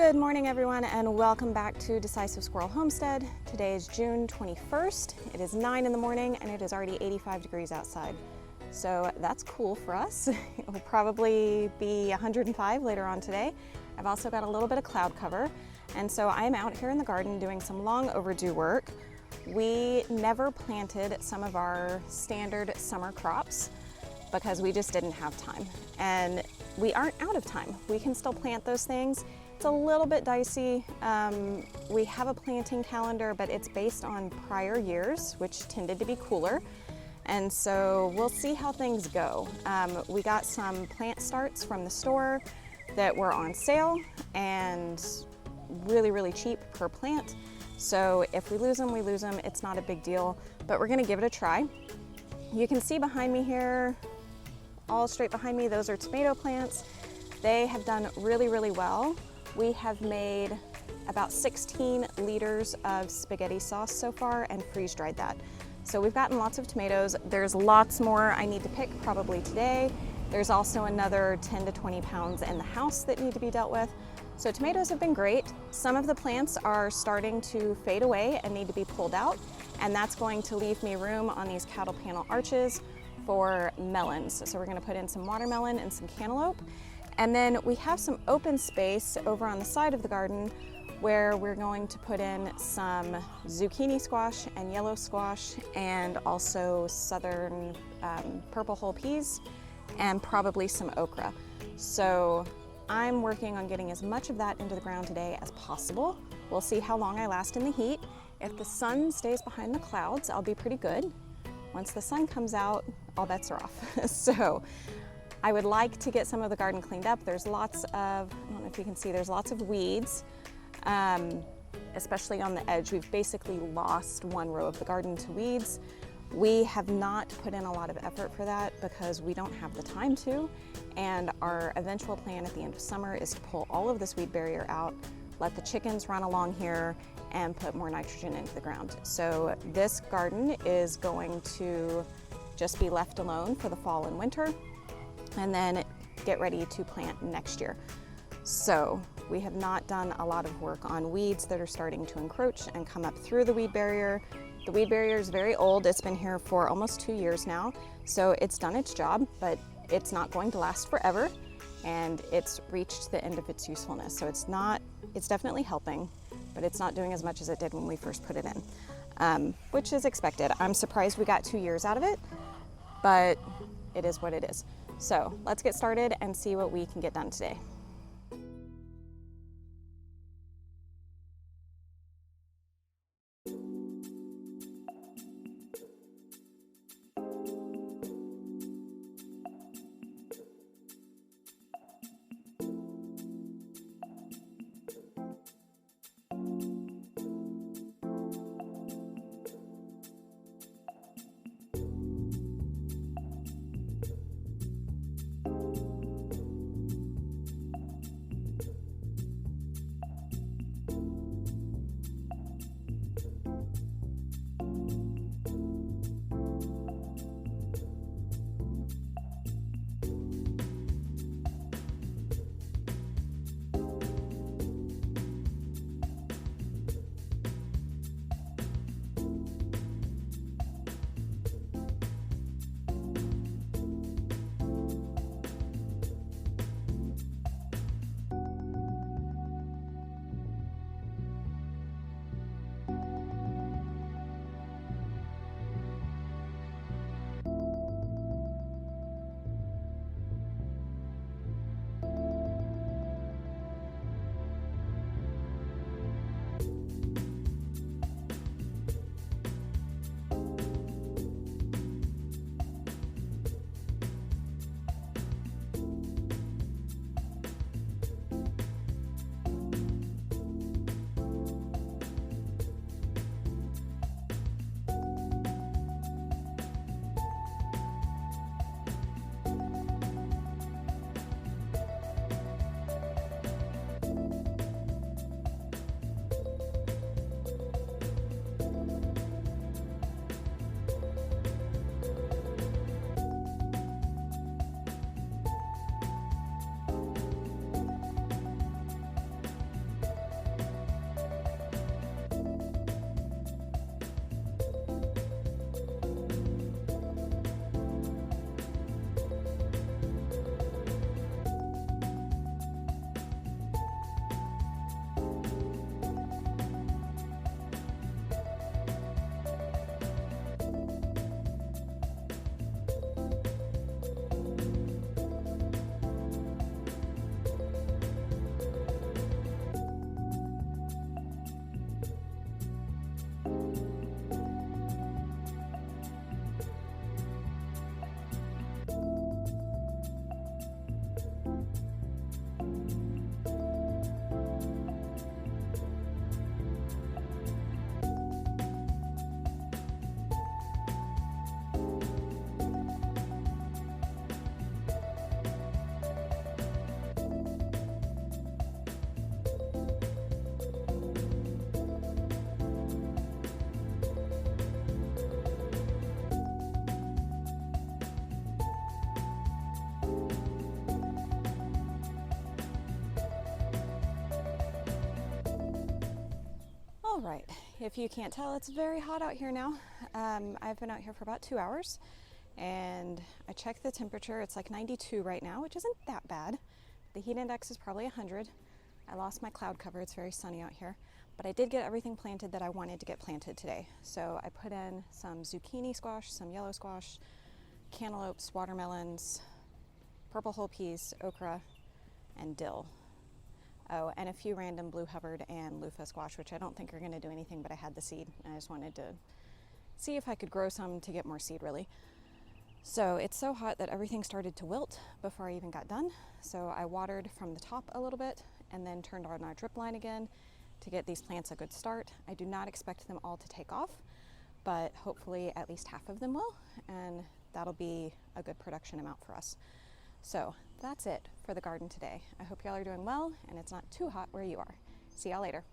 Good morning everyone and welcome back to Decisive Squirrel Homestead. Today is June 21st. It is 9 in the morning and it is already 85 degrees outside. So that's cool for us. It will probably be 105 later on today. I've also got a little bit of cloud cover. And so I am out here in the garden doing some long overdue work. We never planted some of our standard summer crops because we just didn't have time. And we aren't out of time. We can still plant those things. It's a little bit dicey. We have a planting calendar, but it's based on prior years, which tended to be cooler. And so we'll see how things go. We got some plant starts from the store that were on sale and really cheap per plant. So if we lose them, we lose them. It's not a big deal, but we're gonna give it a try. You can see behind me here, all straight behind me, those are tomato plants. They have done really well. We have made about 16 liters of spaghetti sauce so far and freeze dried that. So we've gotten lots of tomatoes. There's lots more I need to pick probably today. There's also another 10 to 20 pounds in the house that need to be dealt with. So tomatoes have been great. Some of the plants are starting to fade away and need to be pulled out, and that's going to leave me room on these cattle panel arches for melons. So we're gonna put in some watermelon and some cantaloupe. And then we have some open space over on the side of the garden where we're going to put in some zucchini squash and yellow squash and also southern purple whole peas and probably some okra. So I'm working on getting as much of that into the ground today as possible. We'll see how long I last in the heat. If the sun stays behind the clouds, I'll be pretty good. Once the sun comes out, all bets are off. So I would like to get some of the garden cleaned up. There's lots of, I don't know if you can see, there's lots of weeds, especially on the edge. We've basically lost one row of the garden to weeds. We have not put in a lot of effort for that because we don't have the time to. And our eventual plan at the end of summer is to pull all of this weed barrier out, let the chickens run along here, and put more nitrogen into the ground. So this garden is going to just be left alone for the fall and winter, and then get ready to plant next year. So we have not done a lot of work on weeds that are starting to encroach and come up through the weed barrier. The weed barrier is very old. It's been here for almost 2 years now. So it's done its job, but it's not going to last forever. And it's reached the end of its usefulness. So it's definitely helping, but it's not doing as much as it did when we first put it in, which is expected. I'm surprised we got 2 years out of it, but it is what it is. So let's get started and see what we can get done today. All right, if you can't tell, it's very hot out here now. I've been out here for about 2 hours and I checked the temperature. It's like 92 right now, which isn't that bad. The heat index is probably 100. I lost my cloud cover. It's very sunny out here, but I did get everything planted that I wanted to get planted today. So I put in some zucchini squash, some yellow squash, cantaloupes, watermelons, purple whole peas, okra, and dill. Oh, and a few random blue Hubbard and loofah squash, which I don't think are going to do anything, but I had the seed. And I just wanted to see if I could grow some to get more seed, really. So it's so hot that everything started to wilt before I even got done. So I watered from the top a little bit and then turned on our drip line again to get these plants a good start. I do not expect them all to take off, but hopefully at least half of them will, and that'll be a good production amount for us. So that's it for the garden today. I hope y'all are doing well and it's not too hot where you are. See y'all later.